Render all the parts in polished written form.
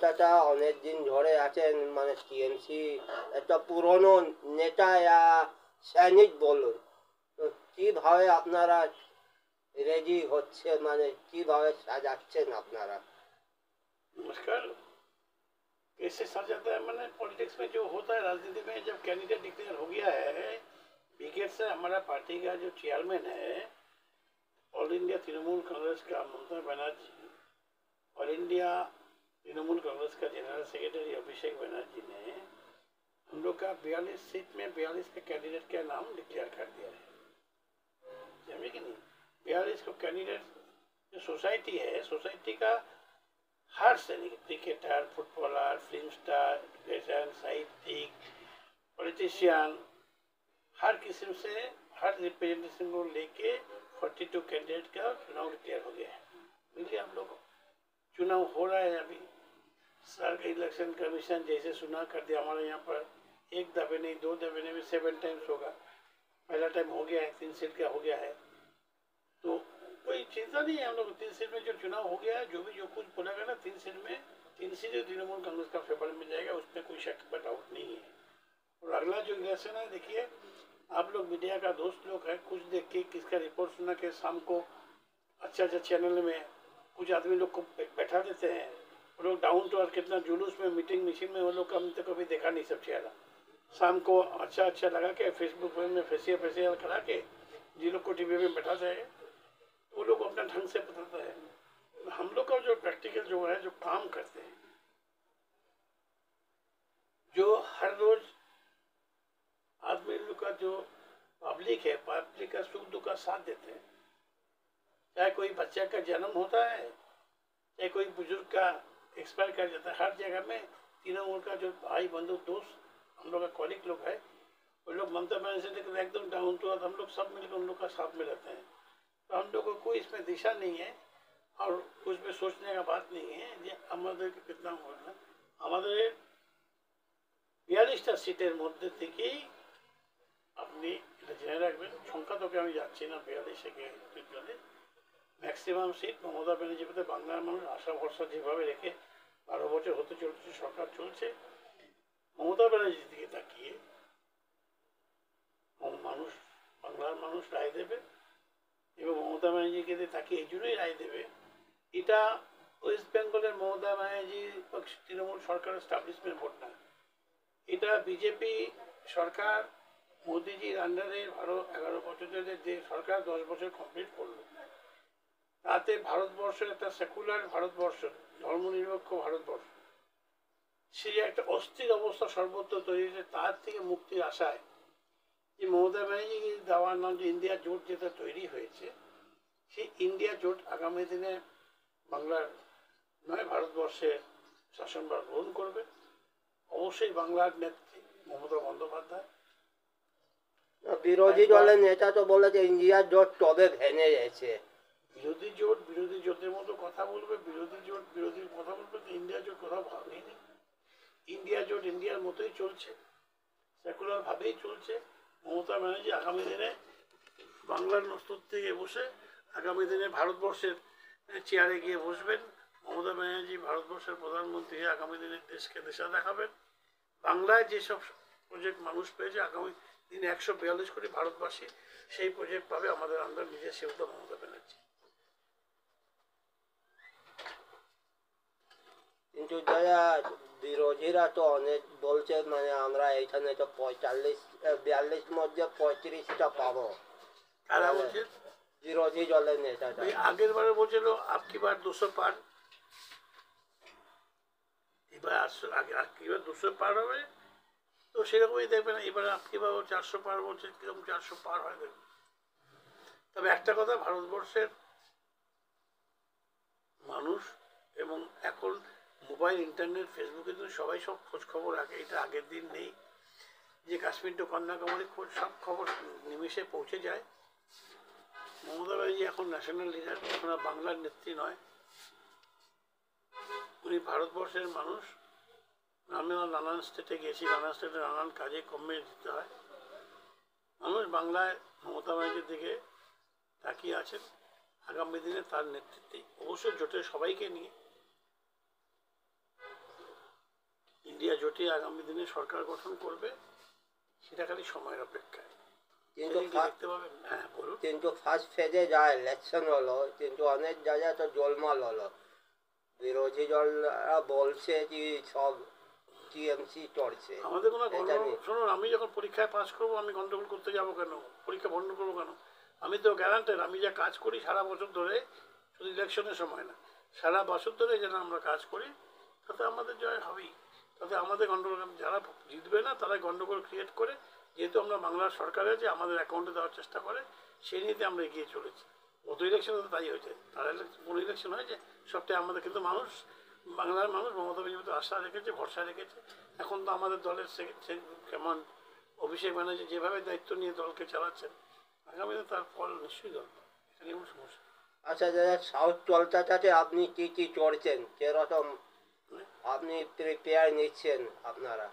চাচা অনেক দিন ধরে আছেন, মানে টিএমসি একটা পুরনো নেতা या সৈনিক বলুন, তো কিভাবে আপনারা রেডি হচ্ছে, মানে কিভাবে সাজাচ্ছেন আপনারা? नमस्कार। कैसे सजाता है मैंने पॉलिटिक्स में जो होता है, राजनीति में जब कैंडिडेट डिक्लेयर हो गया है, बीकेट से हमारा पार्टी का जो चेयरमैन है ऑल इंडिया तृणमूल कांग्रेस का ममता बनर्जी, ऑल इंडिया तृणमूल कांग्रेस का जनरल सेक्रेटरी अभिषेक बनर्जी ने हम लोग का 42 सीट में 42 के कैंडिडेट का नाम डिक्लेयर कर दिया है। समझे कि नहीं? 42 को कैंडिडेट जो सोसाइटी है, सोसाइटी का हर सैनिक, cricketer, footballer, film star, education, साहित्यिक, पॉलिटिशियन, हर किस्म से हर रिप्रेजेंटेशन को लेके 42 कैंडिडेट का चुनाव डिक्लेयर हो गया है। मिलिए आप लोगों को चुनाव हो रहा है अभी। सर का इलेक्शन कमीशन जैसे सुना कर दिया हमारे यहाँ पर, एक दफे नहीं 2 दफे नहीं 7 टाइम्स होगा। पहला टाइम हो गया है, 3 सीट का हो गया है, तो कोई चिंता नहीं है। हम लोग 3 सीट में जो चुनाव हो गया है, जो भी जो कुछ बोलेगा ना, 3 सीट में 3 सीटें तृणमूल कांग्रेस का फेवर मिल जाएगा, उसमें कोई शक का डाउट नहीं है। और अगला जो इलेक्शन है, देखिए आप लोग मीडिया का दोस्त लोग हैं, कुछ देख के किसका रिपोर्ट सुना के शाम को अच्छा अच्छा चैनल में कुछ आदमी लोग को बैठा देते हैं। वो लोग डाउन टू अर्थ कितना जुलूस में मीटिंग मशीन में वो लोग का हमने तो कभी देखा नहीं सब चेहरा। शाम को अच्छा अच्छा लगा के फेसबुक में फेसियल करा के जिन लोग को टीवी में बैठा जाए, वो लोग अपना ढंग से बताता है। हम लोग का जो प्रैक्टिकल जो है, जो काम करते हैं, जो हर रोज आदमी लोग का जो पब्लिक है, पब्लिक का सुख दुख का साथ देते हैं। चाहे कोई बच्चा का जन्म होता है, चाहे कोई बुजुर्ग का एक्सपायर कर जाता है, हर जगह में तृणमूल का जो भाई बंधु दोस्त हम लोग का कॉलिग लोग है, वो लोग ममता बनर्जी से लेकर एकदम डाउन टू अर्थ हम लोग सब मिलकर उन लोग का साथ में रहते हैं। तो हम लोग को कोई इसमें दिशा नहीं है और कुछ भी सोचने का बात नहीं है যে আমাদের कितना होगा। हमारे 42টা सीटर মধ্যে থেকেই আপনি এটা জেনে রাখবেন, সংখ্যা তোকে আমি যাচ্ছি না 42 के জন্য ম্যাক্সিমাম সিট মমতা ব্যানার্জি পেতে বাংলার মানুষ আশা ভরসা যেভাবে রেখে 12 বছর হতে চলছে সরকার চলছে, মমতা ব্যানার্জির দিকে তাকিয়ে মানুষ, বাংলার মানুষ রায় দেবে। এবং মমতা ব্যানার্জিকে তাকে এই জন্যই রায় দেবে, এটা ওয়েস্ট বেঙ্গলের মমতা ব্যানার্জি তৃণমূল সরকারের স্টাবলিশমেন্ট ভোট না, এটা বিজেপি সরকার মোদিজির আন্ডারে 11 বছরের যে সরকার 10 বছর কমপ্লিট করলো, তাতে ভারতবর্ষের একটা সেকুলার ভারতবর্ষ, ধর্মনিরপেক্ষ ভারতবর্ষ, সে একটা অস্থির অবস্থা সর্বত্র তৈরি হয়েছে, তার থেকে মুক্তির আশায় যে মমতা ব্যানার্জি দেওয়ার নাম যে ইন্ডিয়া জোট যেটা তৈরি হয়েছে, সেই ইন্ডিয়া জোট আগামী দিনে বাংলার নয় ভারতবর্ষের শাসনভার গ্রহণ করবে। অবশ্যই বাংলার নেত্রী মমতা বন্দ্যোপাধ্যায়। বিরোধী দলের নেতা তো বলেছে ইন্ডিয়া জোট তবে ভেঙে গেছে। বিরোধী জোটের মতো কথা বলবে, বিরোধী জোট বিরোধীর কথা বলবে, তো ইন্ডিয়া জোট কোথাও ভাবনি নেই। ইন্ডিয়া জোট ইন্ডিয়ার মতোই চলছে, সেকুলার ভাবেই চলছে। মমতা ব্যানার্জি আগামী দিনে বাংলার নস্তর থেকে বসে আগামী দিনে ভারতবর্ষের চেয়ারে গিয়ে বসবেন। মমতা ব্যানার্জি ভারতবর্ষের প্রধানমন্ত্রী আগামী দিনে দেশকে দিশা দেখাবেন। বাংলায় যেসব প্রজেক্ট মানুষ পেয়েছে, আগামী দিনে 142 কোটি ভারতবাসী সেই প্রজেক্ট পাবে আমাদের আন্ডার নিজের সেবক মমতা ব্যানার্জি। কিন্তু যারা বিরোধীরা তো অনেক বলছে, মানে আমরা এইখানে তো 42 মধ্যে 35টা পাবো। কারা বলছেন? বিরোধী দলের নেতাটা আগের বারে বলছিল আপকি বার 200 পার, এবার আগে 200 পার হবে, তো সেরকমই দেখবেন এবারে আপকি বার 400 পার বলছে, কিরকম 400 পার হয় দেখবেন। তবে একটা কথা, ভারতবর্ষের মানুষ এবং এখন মোবাইল, ইন্টারনেট, ফেসবুকে তো সবাই সব খোঁজ খবর রাখে, এটা আগের দিন নেই যে কাশ্মীর টু কন্যাকুমারী খোঁজ সব খবর নিমেষে পৌঁছে যায়। মমতা ব্যানার্জি এখন ন্যাশনাল লিডার, এখন বাংলার নেত্রী নয়, উনি ভারতবর্ষের মানুষ। আমি নানান স্টেটে গেছি, নানান স্টেটে নানান কাজে কমে দিতে হয়, মানুষ বাংলায় মমতা ব্যানার্জির দিকে তাকিয়ে আছেন। আগামী দিনে তার নেতৃত্বে অবশ্যই জোটের সবাইকে নিয়ে ইন্ডিয়া জোটে আগামী দিনে সরকার গঠন করবে, সেটা খালি সময়ের অপেক্ষায় দেখতে পাবেন। হ্যাঁ বলুন। কিন্তু ফার্স্ট ফেজে যা ইলেকশন হলো, কিন্তু অনেক জায়গায় তো গোলমাল হলো। বিরোধী দলরা বলছে যে সব টিএমসি চড়ছে। আমাদের কোনো গন্ডগোল, শুনুন, আমি যখন পরীক্ষায় পাস করবো আমি গন্ডগোল করতে যাবো কেন? পরীক্ষা বন্ধ করবো কেন? আমি তো গ্যারান্টেড, আমি যা কাজ করি সারা বছর ধরে, শুধু ইলেকশনের সময় না, সারা বছর ধরে যেন আমরা কাজ করি, তাতে আমাদের জয় হবেই। তাতে আমাদের গন্ডগোল, যারা জিতবে না তারা গন্ডগোল ক্রিয়েট করে, যেহেতু আমরা বাংলার সরকার আছে, আমাদের অ্যাকাউন্টে দেওয়ার চেষ্টা করে, সেই নিয়েতে আমরা এগিয়ে চলেছি। গত ইলেকশনে তো তাই হয়েছে, তারা কোনো ইলেকশন হয়েছে সবটাই আমাদের, কিন্তু মানুষ, বাংলার মানুষ মমতা ব্যানার্জিতে আশা রেখেছে, ভরসা রেখেছে। এখন তো আমাদের দলের কেমন অভিষেক ব্যানার্জি যেভাবে দায়িত্ব নিয়ে দলকে চালাচ্ছেন, আগামীতে তার ফল নিশ্চয়ই দরকার, এটা নিয়ে কোনো সমস্যা। আচ্ছা দাদা, সাউথ চলচাটাতে আপনি কি কি চড়ছেন, যেরকম আপনি প্রিপেয়ার নিচ্ছেন আপনারা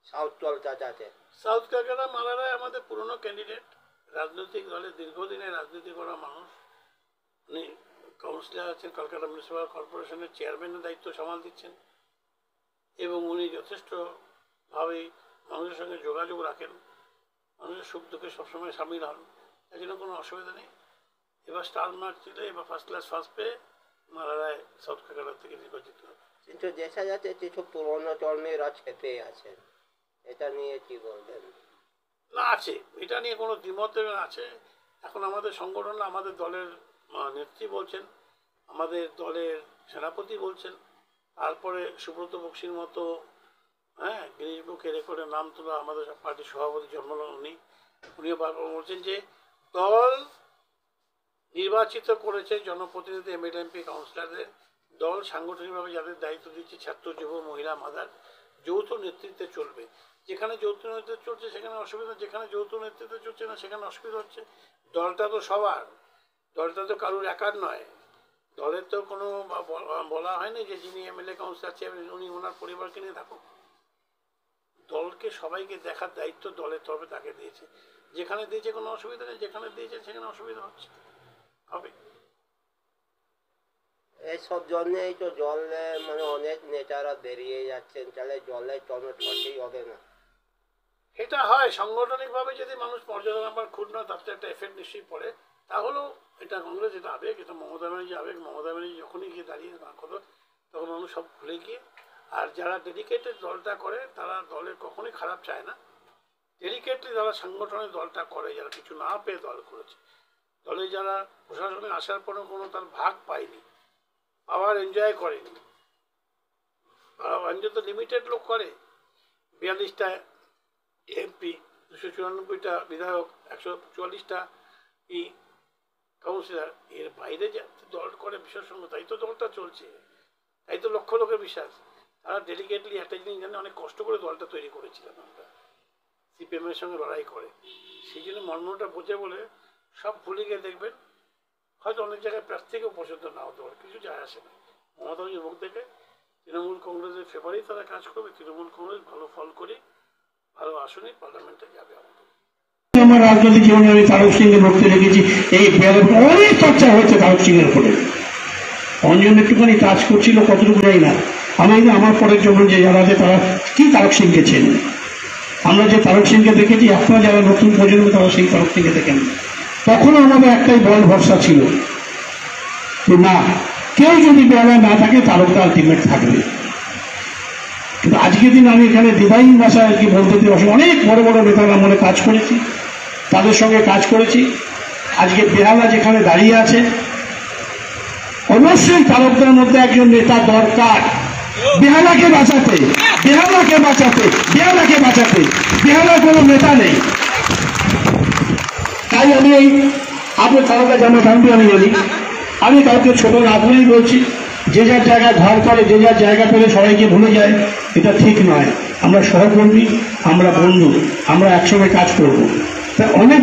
সাউথ চলচাটাতে? সাউথ কলকাতা মালারায় আমাদের পুরনো ক্যান্ডিডেট, রাজনৈতিক দলের দীর্ঘদিনের রাজনীতি করা মানুষ, উনি কাউন্সিলর আছেন, কলকাতা মিউনিসিপ্যাল কর্পোরেশনের চেয়ারম্যানের দায়িত্ব সামাল দিচ্ছেন, এবং উনি যথেষ্টভাবে মানুষের সঙ্গে যোগাযোগ রাখেন, মানুষের সুখ দুঃখে সবসময় সামিল হন, এই জন্য কোনো অসুবিধা নেই। এবার স্টার মার্ক ছিল, এবার ফার্স্ট ক্লাস ফার্স্ট পেয়ে মালারায় সাউথ কলকাতা থেকে নির্বাচিত হবে। কিন্তু দেখা যাচ্ছে কিছু পুরনো কর্মীরা চেপে আছেন, এটা নিয়ে কি বলবেন? না, আছে, এটা নিয়ে কোনো দ্বিমত আছে। এখন আমাদের সংগঠন, আমাদের দলের নেত্রী বলছেন, আমাদের দলের সেনাপতি বলছেন, তারপরে সুব্রত বক্সির মতো গিনিস বুকে রেকর্ডে নাম তোলা আমাদের পার্টির সভাপতি জন্মলগ্ন উনিও বারবার বলছেন যে দল নির্বাচিত করেছে জনপ্রতিনিধি, এমএলএ, এমপি, কাউন্সিলরদের, দল সাংগঠনিকভাবে যাদের দায়িত্ব দিচ্ছে, ছাত্র, যুব, মহিলা, মাদার, যৌথ নেতৃত্বে চলবে। যেখানে যৌথ নেতৃত্ব চলছে সেখানে অসুবিধা, যেখানে যৌথ নেতৃত্ব চলছে না সেখানে অসুবিধা হচ্ছে। দলটা তো সবার, দলটা তো কারুর একার নয়। দলের তো কোনো বলা হয়নি যে যিনি এমএলএ, কাউন্সিলর, চেয়ারম্যান উনি ওনার পরিবারকে নিয়ে থাকুন। দলকে সবাইকে দেখার দায়িত্ব দলের তরফে তাকে দিয়েছে, যেখানে দিয়েছে কোনো অসুবিধা নেই, যেখানে দিয়েছে সেখানে অসুবিধা হচ্ছে হবে। এইসব জন্যেই তো জলে মানে অনেক নেতারা বেরিয়ে যাচ্ছেন, তাহলে জলের কোনো ক্ষতি হবে না? এটা হয় সাংগঠনিকভাবে, যদি মানুষ মর্যাদা নাম্বার খুঁজ না, তার তো একটা এফেক্ট নিশ্চয়ই পড়ে। তাহলেও এটা কংগ্রেস, এটা আবেগ, এটা মমতা ব্যানার্জি আবেগ। মমতা ব্যানার্জি যখনই গিয়ে দাঁড়িয়ে কথা, তখন মানুষ সব ভুলে গিয়ে, আর যারা ডেডিকেটেড দলটা করে তারা দলের কখনোই খারাপ চায় না। ডেডিকেটলি যারা সাংগঠনিক দলটা করে, যারা কিছু না পেয়ে দল করেছে, দলে যারা প্রশাসনে আসার পরেও কোনো তার ভাগ পায়নি, আবার এনজয় করেনি, এনজয় তো লিমিটেড লোক করে। 42টা এমপি, 294টা বিধায়ক, 144টা কাউন্সিলর, এর বাইরে যে দল করে বিশেষ সঙ্গে, তাই তো দলটা চলছে, তাই তো লক্ষ লোকের বিশ্বাস। তারা ডেলিকেটলি একটা জিনিস জানে, অনেক কষ্ট করে দলটা তৈরি করেছিলাম আমরা, সিপিএমের সঙ্গে লড়াই করে। সেই জন্য মর্মটা বোঝে বলে সব ভুলে গিয়ে দেখবেন, হয়তো অনেক জায়গায় প্রার্থীকেও পছন্দ না হতে পারে, কিছু যায় আসে না। মমতা ব্যানার্জির মুখ থেকে তৃণমূল কংগ্রেসের ফেভারেই তারা কাজ করবে, তৃণমূল কংগ্রেস ভালো ফল করে ভালো আসনে পার্লামেন্টে যাবে। আমার রাজনৈতিক জীবনে আমি তারক সিংকে বক্তব্য রেখেছি, এই অনেক চর্চা হয়েছে তারক সিংয়ের উপরে। অঞ্জন একটুখানি কাজ করছিল, কতটুকু যাই না। আমি আমার পরের জন্য যে যারা আছে তারা কি তারক সিংকে চেন, আমরা যে তারক সিংকে দেখেছি, আপনারা যারা নতুন প্রজন্ম তারা সেই তারক সিংকে দেখেন। তখনও আমাদের একটাই বল ভরসা ছিল যে না, কেউ যদি বেলা না থাকে তারকটা আলটিমেট থাকবে। কিন্তু আজকের দিন আমি এখানে ডিভাইন ভাষায় আর কি বলতে দিই, অনেক বড় বড় নেতারা মনে কাজ করেছি, তাদের সঙ্গে কাজ করেছি। আজকে বেহালা যেখানে দাঁড়িয়ে আছে, অবশ্যই তারকদের মধ্যে একজন নেতা দরকার, বেহালাকে বাঁচাতে, বেহালাকে বাঁচাতে, বেহালাকে বাঁচাতে। বেহালার কোনো নেতা নেই। তাই আমি এই আপনার তারকা জানা থাকবে আমি জানি, আমি কাউকে ছোট না বলেই বলছি, যে যার জায়গায় ঘর করে, যে যার জায়গা পেলে সবাইকে ভুলে যায়, এটা ঠিক নয়। আমরা সহকর্মী, আমরা বন্ধু, আমরা একসঙ্গে কাজ করবো। অনেক